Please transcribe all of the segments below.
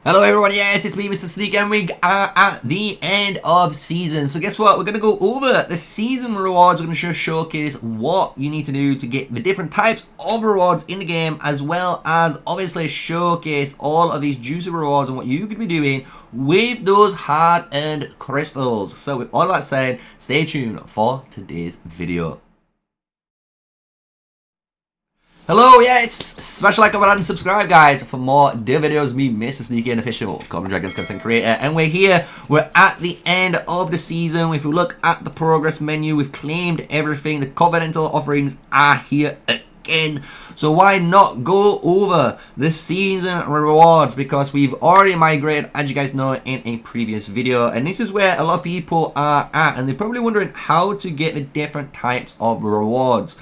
Hello everyone, yes, it's me, MrSneakyy, and we are at the end of season. So guess what? We're going to go over the season rewards. We're going to showcase what you need to do to get the different types of rewards in the game, as well as obviously showcase all of these juicy rewards and what you could be doing with those hard-earned crystals. So with all that said, stay tuned for today's video. Hello, yes, smash like, comment, and subscribe, guys, for more videos. Me, MrSneakyy, an official Common Dragons content creator, and we're here. We're at the end of the season. If you look at the progress menu, we've claimed everything. The covenantal offerings are here again. So why not go over the season rewards, because we've already migrated, as you guys know, in a previous video, and this is where a lot of people are at, and they're probably wondering how to get the different types of rewards.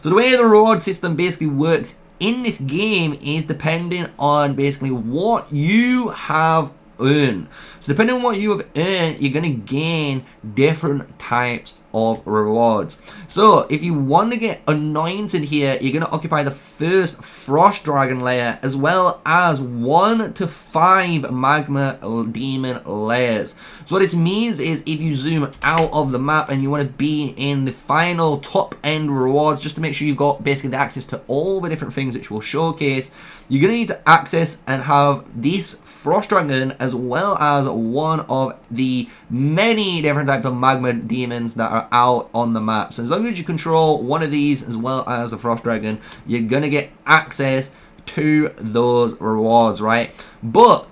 So the way the reward system basically works in this game is depending on basically what you have earned. So depending on what you have earned, you're going to gain different types of rewards. So if you want to get anointed here, you're going to occupy the first frost dragon layer, as well as 1 to 5 magma demon layers. So what this means is if you zoom out of the map and you want to be in the final top end rewards, just to make sure you've got basically the access to all the different things which we'll showcase, you're going to need to access and have this frost dragon, as well as one of the many different types of magma demons that are out on the map. So as long as you control one of these as well as the frost dragon, you're gonna get access to those rewards, right? But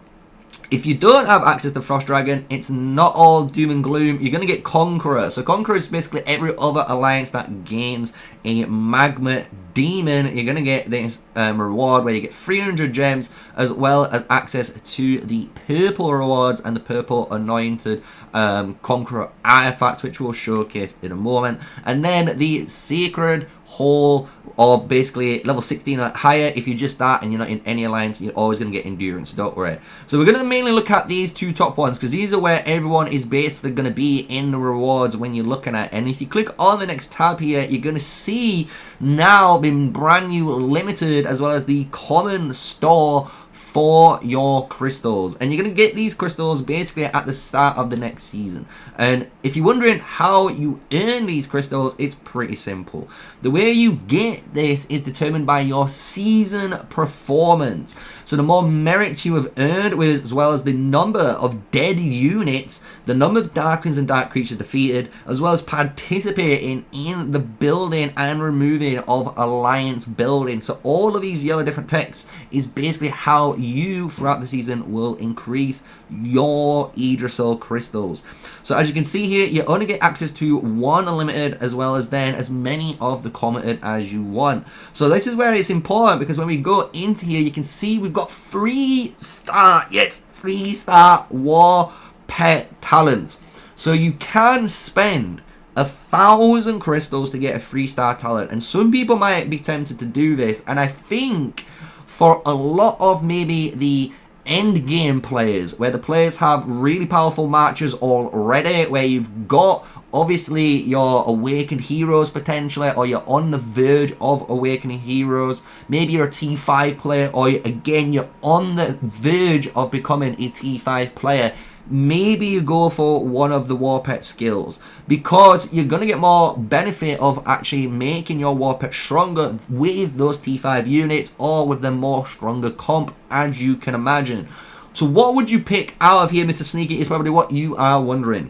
if you don't have access to Frost Dragon, it's not all doom and gloom. You're going to get Conqueror. So Conqueror is basically every other alliance that gains a magma demon. You're going to get this reward where you get 300 gems, as well as access to the purple rewards and the purple anointed Conqueror artifacts, which we'll showcase in a moment. And then the sacred hall of basically level 16 or higher. If you just start and you're not in any alliance, you're always going to get endurance, don't worry. So we're going to mainly look at these two top ones, because these are where everyone is basically going to be in the rewards when you're looking at it. And if you click on the next tab here, you're going to see now being brand new limited, as well as the common store for your crystals. And you're going to get these crystals basically at the start of the next season. And if you're wondering how you earn these crystals, it's pretty simple. The way you get this is determined by your season performance. So the more merits you have earned, as well as the number of dead units, the number of darklings and dark creatures defeated, as well as participating in the building and removing of alliance building. So all of these yellow different texts is basically how you throughout the season will increase your yggdrasil crystals. So as you can see here, you only get access to 1 unlimited, as well as then as many of the commented as you want. So this is where it's important, because when we go into here, you can see we've got 3-star, yes, 3-star war pet talents. So you can spend 1,000 crystals to get a 3-star talent, and some people might be tempted to do this, and I think for a lot of maybe the end game players, where the players have really powerful matches already, where you've got obviously your awakened heroes potentially, or you're on the verge of awakening heroes, maybe you're a T5 player, or again you're on the verge of becoming a T5 player, maybe you go for one of the war pet skills, because you're going to get more benefit of actually making your war pet stronger with those T5 units, or with the more stronger comp, as you can imagine. So what would you pick out of here, MrSneakyy, is probably what you are wondering.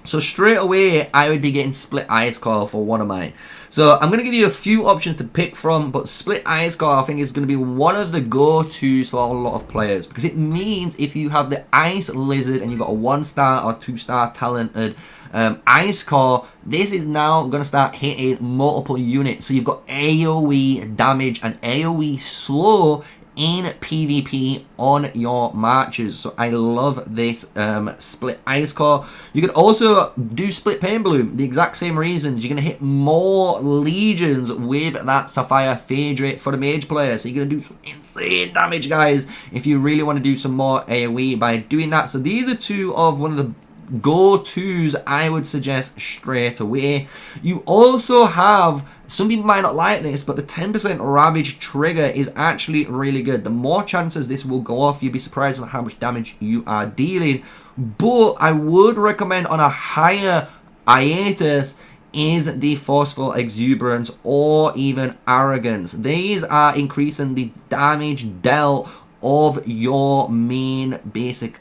So straight away, I would be getting Split Ice Core for one of mine. So I'm going to give you a few options to pick from, but Split Ice Core I think is going to be one of the go-tos for a lot of players, because it means if you have the Ice Lizard and you've got a 1-star or 2-star talented Ice Core, this is now going to start hitting multiple units. So you've got AoE damage and AoE slow in PvP on your marches. So I love this Split Ice Core. You could also do Split Pain Bloom, the exact same reasons. You're going to hit more legions with that Sapphire Phaedra for the mage player. So you're going to do some insane damage, guys, if you really want to do some more AoE by doing that. So these are two of one of the go-tos I would suggest straight away. You also have, some people might not like this, but the 10% Ravage trigger is actually really good. The more chances this will go off, you'll be surprised at how much damage you are dealing. But I would recommend on a higher hiatus is the Forceful Exuberance or even Arrogance. These are increasing the damage dealt of your main basic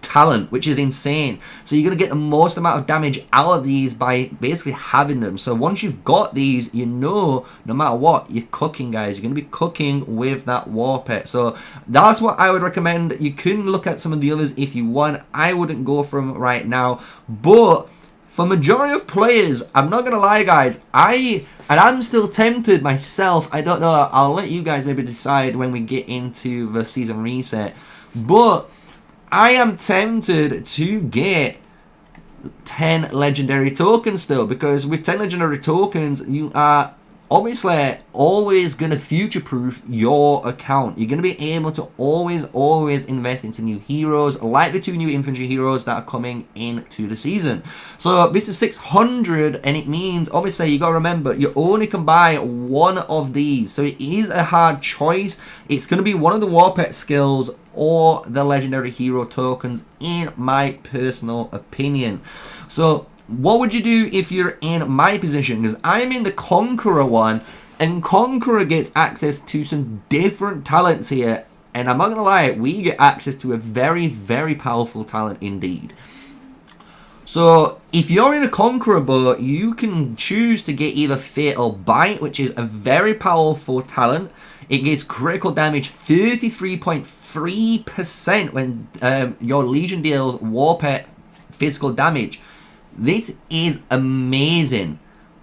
talent, which is insane. So you're going to get the most amount of damage out of these by basically having them. So once you've got these, you know, no matter what, you're cooking, guys. You're going to be cooking with that War Pet. So that's what I would recommend. You can look at some of the others if you want. I wouldn't go for them right now, but for majority of players, I'm not going to lie, guys, I'm still tempted myself. I don't know. I'll let you guys maybe decide when we get into the season reset. But I am tempted to get 10 legendary tokens still, because with 10 legendary tokens, you are obviously always going to future-proof your account. You're going to be able to always invest into new heroes, like the 2 new infantry heroes that are coming into the season. So this is 600, and it means, obviously, you got to remember, you only can buy one of these. So it is a hard choice. It's going to be one of the War Pet skills or the legendary hero tokens, in my personal opinion. So what would you do if you're in my position? Because I'm in the Conqueror one, and Conqueror gets access to some different talents here, and I'm not gonna lie, we get access to a very powerful talent indeed. So if you're in a Conqueror boat, you can choose to get either Fatal Bite, which is a very powerful talent. It gets critical damage 33.3% when your Legion deals War Pet physical damage. This is amazing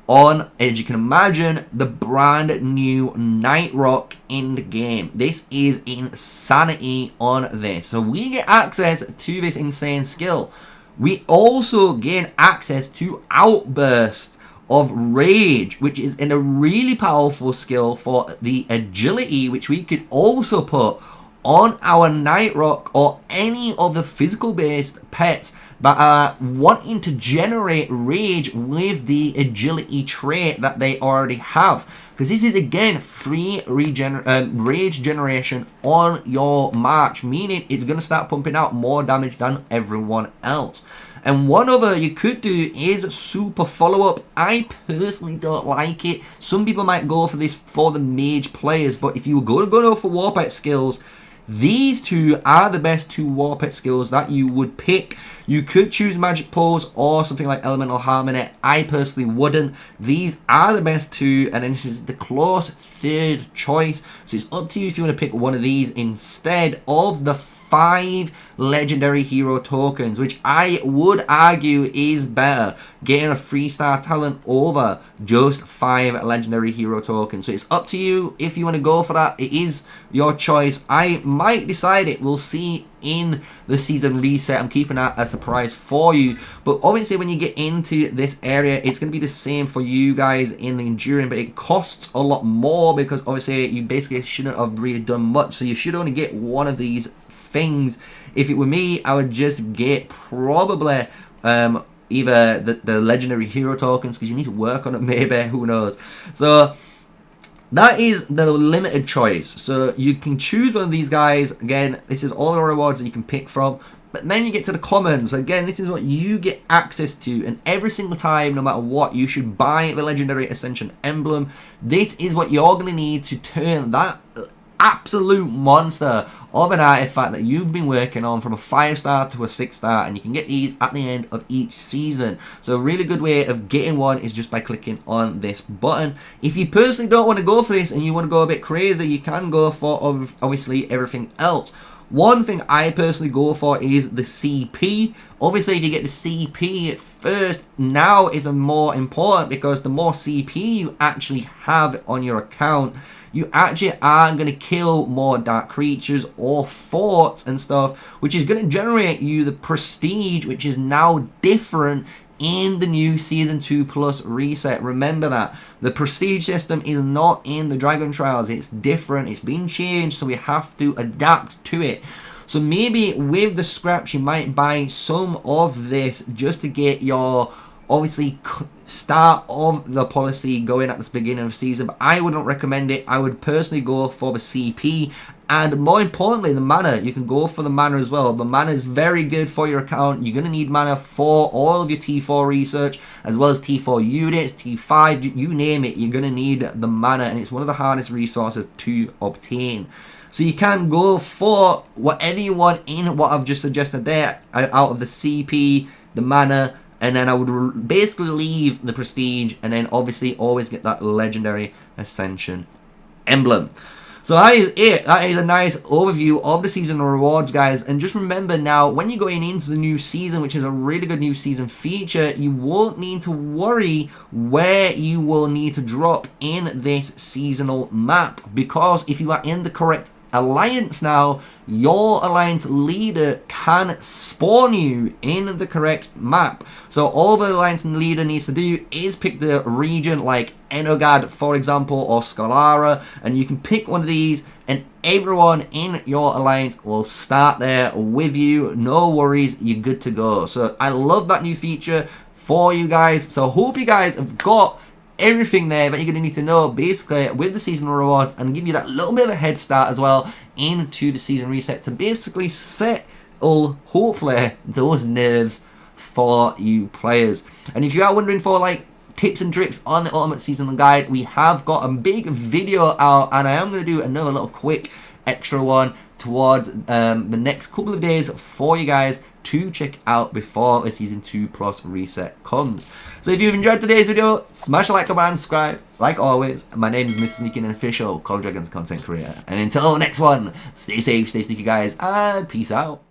on, as you can imagine, the brand new Night Rock in the game. This is insanity on this. So we get access to this insane skill. We also gain access to Outbursts of Rage, which is a really powerful skill for the agility, which we could also put on our Night Rock or any of the physical based pets that are wanting to generate rage with the agility trait that they already have. Because this is, again, free rage generation on your march, meaning it's going to start pumping out more damage than everyone else. And one other you could do is super follow-up. I personally don't like it. Some people might go for this for the mage players, but if you were going to go for War Pet skills, these two are the best 2 War Pet skills that you would pick. You could choose Magic Pulse or something like Elemental Harmony. I personally wouldn't. These are the best 2, and then this is the close 3rd choice. So it's up to you if you want to pick one of these instead of the 5 legendary hero tokens, which I would argue is better, getting a 3-star talent over just 5 legendary hero tokens. So it's up to you if you want to go for that. It is your choice. I might decide it. We'll see in the season reset. I'm keeping that a surprise for you, but obviously when you get into this area, it's going to be the same for you guys in the enduring, but it costs a lot more because obviously you basically shouldn't have really done much, so you should only get one of these things. If it were me, I would just get probably either the legendary hero tokens, because you need to work on it, maybe, who knows. So that is the limited choice. So you can choose one of these guys. Again, this is all the rewards that you can pick from. But then you get to the commons. Again, this is what you get access to, and every single time, no matter what, you should buy the legendary Ascension emblem. This is what you're going to need to turn that absolute monster of an artifact that you've been working on from a 5-star to a 6-star, and you can get these at the end of each season. So a really good way of getting one is just by clicking on this button. If you personally don't want to go for this and you want to go a bit crazy, you can go for obviously everything else. One thing I personally go for is the CP. Obviously, if you get the CP first, now is more important, because the more CP you actually have on your account, you actually are going to kill more dark creatures or forts and stuff, which is going to generate you the prestige, which is now different in the new Season 2 Plus reset. Remember that. The prestige system is not in the Dragon Trials. It's different. It's been changed, so we have to adapt to it. So maybe with the scraps you might buy some of this just to get your obviously start of the policy going at the beginning of the season, but I wouldn't recommend it. I would personally go for the CP, and more importantly the mana. You can go for the mana as well. The mana is very good for your account. You're going to need mana for all of your T4 research, as well as T4 units, T5, you name it, you're going to need the mana, and it's one of the hardest resources to obtain. So you can go for whatever you want in what I've just suggested there, out of the CP, the mana, and then I would basically leave the prestige, and then obviously always get that legendary ascension emblem. So that is it. That is a nice overview of the season rewards, guys. And just remember now, when you're going into the new season, which is a really good new season feature, you won't need to worry where you will need to drop in this seasonal map. Because if you are in the correct alliance now, your alliance leader can spawn you in the correct map. So all the alliance leader needs to do is pick the region like Enogad, for example, or Scalara, and you can pick one of these and everyone in your alliance will start there with you. No worries, you're good to go. So I love that new feature for you guys. So hope you guys have got everything there that you're going to need to know basically with the seasonal rewards, and give you that little bit of a head start as well into the season reset to basically settle hopefully those nerves for you players. And if you are wondering for like tips and tricks on the ultimate seasonal guide, we have got a big video out, and I am going to do another little quick extra one towards the next couple of days for you guys to check out before the Season 2 Plus reset comes. So if you've enjoyed today's video, smash a like, comment, and subscribe. Like always, my name is MrSneakyy, an official Call of Dragons content creator. And until the next one, stay safe, stay sneaky, guys, and peace out.